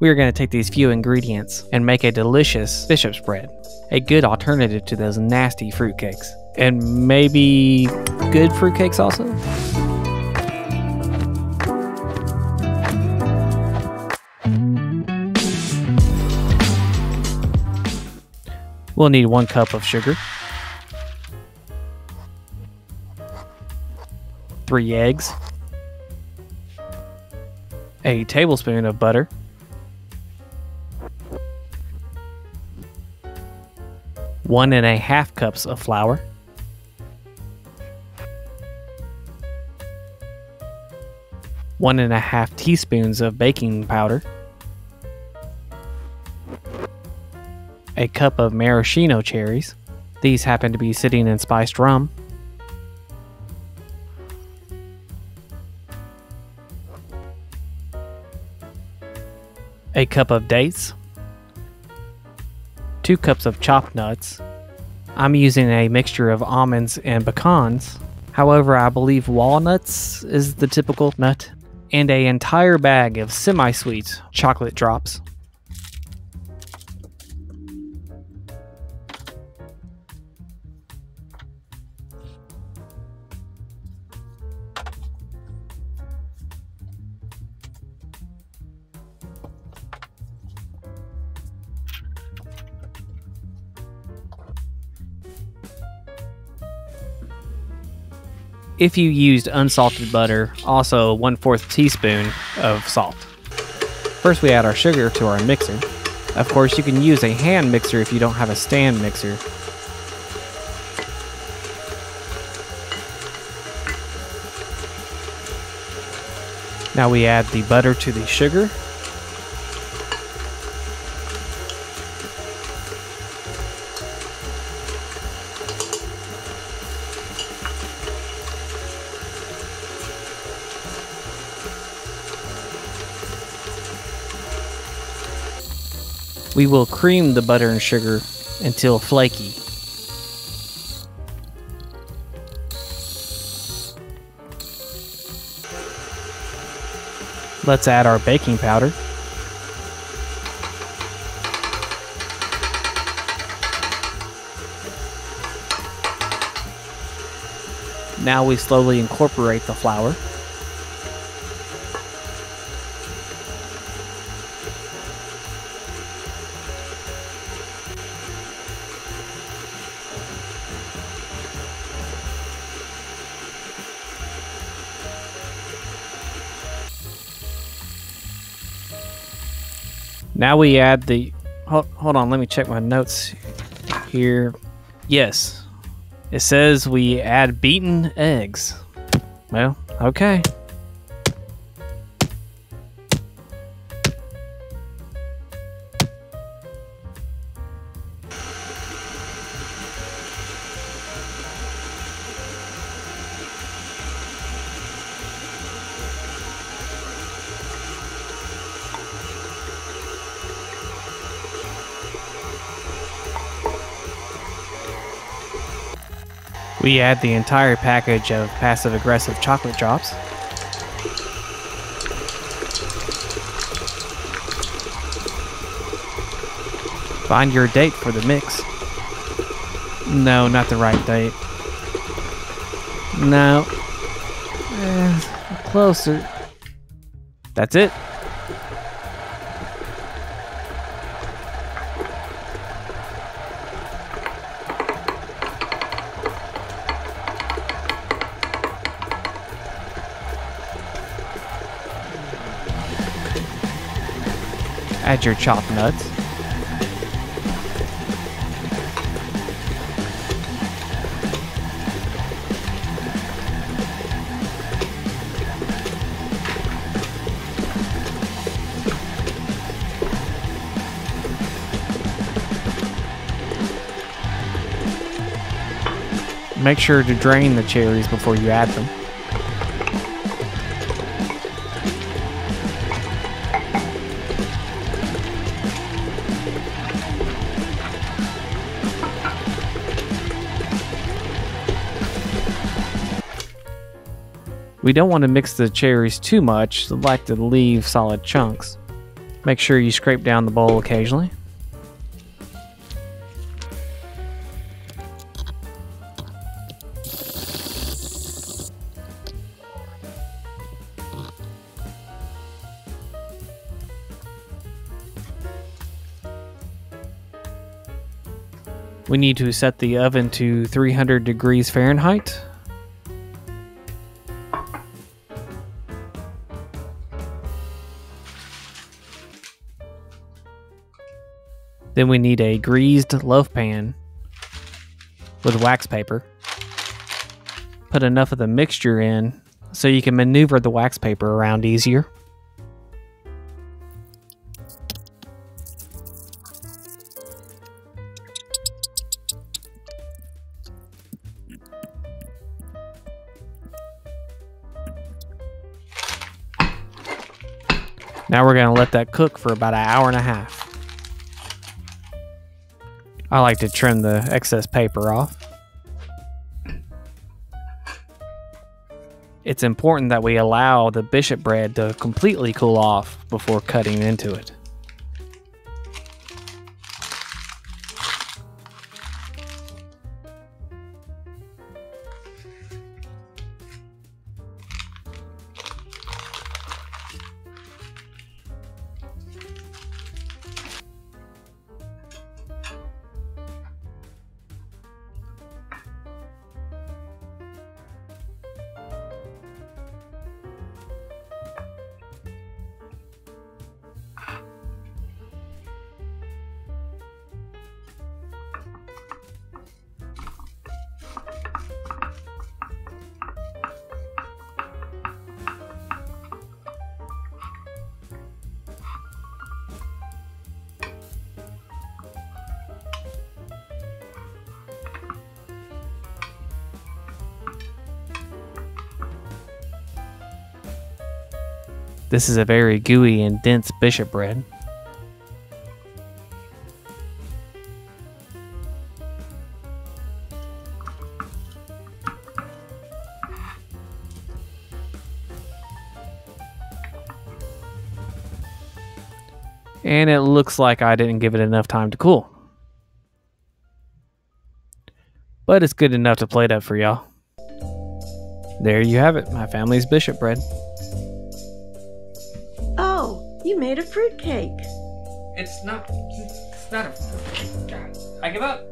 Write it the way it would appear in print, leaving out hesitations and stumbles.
We are going to take these few ingredients and make a delicious bishop's bread, a good alternative to those nasty fruitcakes, and maybe good fruitcakes also. We'll need 1 cup of sugar, 3 eggs, a tablespoon of butter, 1½ cups of flour, 1½ teaspoons of baking powder, a cup of maraschino cherries. These happen to be sitting in spiced rum. A cup of dates. 2 cups of chopped nuts. I'm using a mixture of almonds and pecans. However, I believe walnuts is the typical nut. And an entire bag of semi-sweet chocolate drops. If you used unsalted butter, also 1/4 teaspoon of salt. First we add our sugar to our mixer. Of course you can use a hand mixer if you don't have a stand mixer. Now we add the butter to the sugar. We will cream the butter and sugar until flaky. Let's add our baking powder. Now we slowly incorporate the flour. Now we add the, hold on, let me check my notes here. Yes, it says we add beaten eggs. Well, okay. We add the entire package of passive-aggressive chocolate drops. Find your date for the mix. No, not the right date. No. Closer. That's it. Add your chopped nuts. Make sure to drain the cherries before you add them. We don't want to mix the cherries too much, so like to leave solid chunks. Make sure you scrape down the bowl occasionally. We need to set the oven to 300 degrees Fahrenheit. Then we need a greased loaf pan with wax paper. Put enough of the mixture in so you can maneuver the wax paper around easier. Now we're going to let that cook for about an hour and a half. I like to trim the excess paper off. It's important that we allow the bishop bread to completely cool off before cutting into it. This is a very gooey and dense bishop bread. And it looks like I didn't give it enough time to cool. But it's good enough to plate up for y'all. There you have it, my family's bishop bread. Oh, you made a fruitcake. It's not a fruitcake. God, I give up.